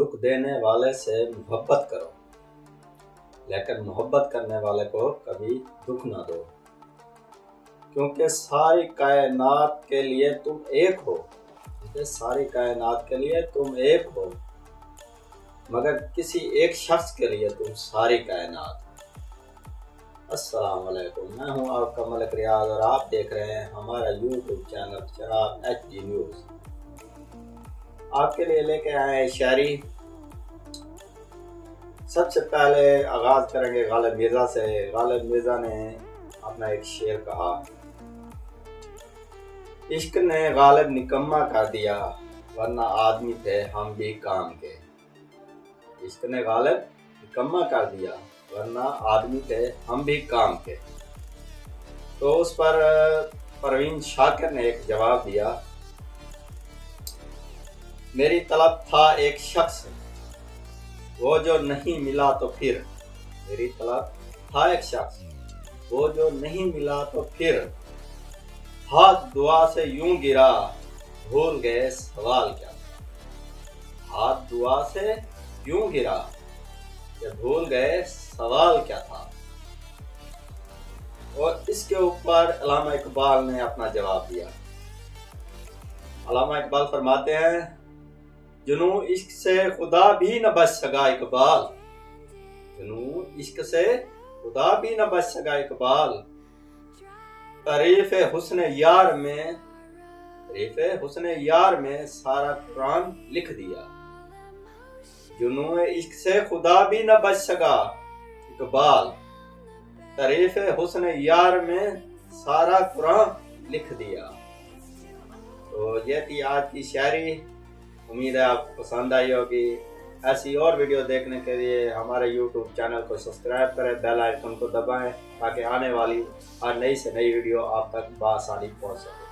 दुख देने वाले से मोहब्बत करो, लेकिन मोहब्बत करने वाले को कभी दुख ना दो, क्योंकि सारी कायनात के लिए तुम एक हो। सारी कायनात के लिए तुम एक हो, मगर किसी एक शख्स के लिए तुम सारी कायनात। अस्सलाम वालेकुम, मैं हूं आपका मलिक रियाज और आप देख रहे हैं हमारा यूट्यूब चैनल चिराग HD न्यूज़। आपके लिए लेके आए हैं शायरी। सबसे पहले आगाज करेंगे गालिब मिर्जा से। गालिब मिर्जा ने अपना एक शेर कहा, इश्क ने गालिब निकम्मा कर दिया, वरना आदमी थे हम भी काम के। इश्क ने गालिब निकम्मा कर दिया, वरना आदमी थे हम भी काम के। तो उस पर परवीन शाकिर ने एक जवाब दिया, मेरी तलब था एक शख्स, वो जो नहीं मिला तो फिर। मेरी तलब था एक शख्स, वो जो नहीं मिला तो फिर। हाथ दुआ से यूं गिरा, भूल गए सवाल क्या था। हाथ दुआ से यूं गिरा, ये भूल गए सवाल क्या था। और इसके ऊपर अल्लामा इकबाल ने अपना जवाब दिया। अल्लामा इकबाल फरमाते हैं, जुनू इश्क से खुदा भी न बच सका इकबाल। जुनू इश्क से खुदा भी न बच सका इकबाल। तारीफ हुस्न यार में, तारीफ हुस्न यार में सारा कुरान लिख दिया। जुनू इश्क से खुदा भी न बच सका इकबाल। तारीफ हुस्न यार में सारा कुरान लिख दिया। तो ये थी आज की शायरी। उम्मीद है आपको पसंद आई होगी। ऐसी और वीडियो देखने के लिए हमारे YouTube चैनल को सब्सक्राइब करें, बेल आइकन को दबाएं, ताकि आने वाली हर नई से नई वीडियो आप तक बआसानी पहुंच सके।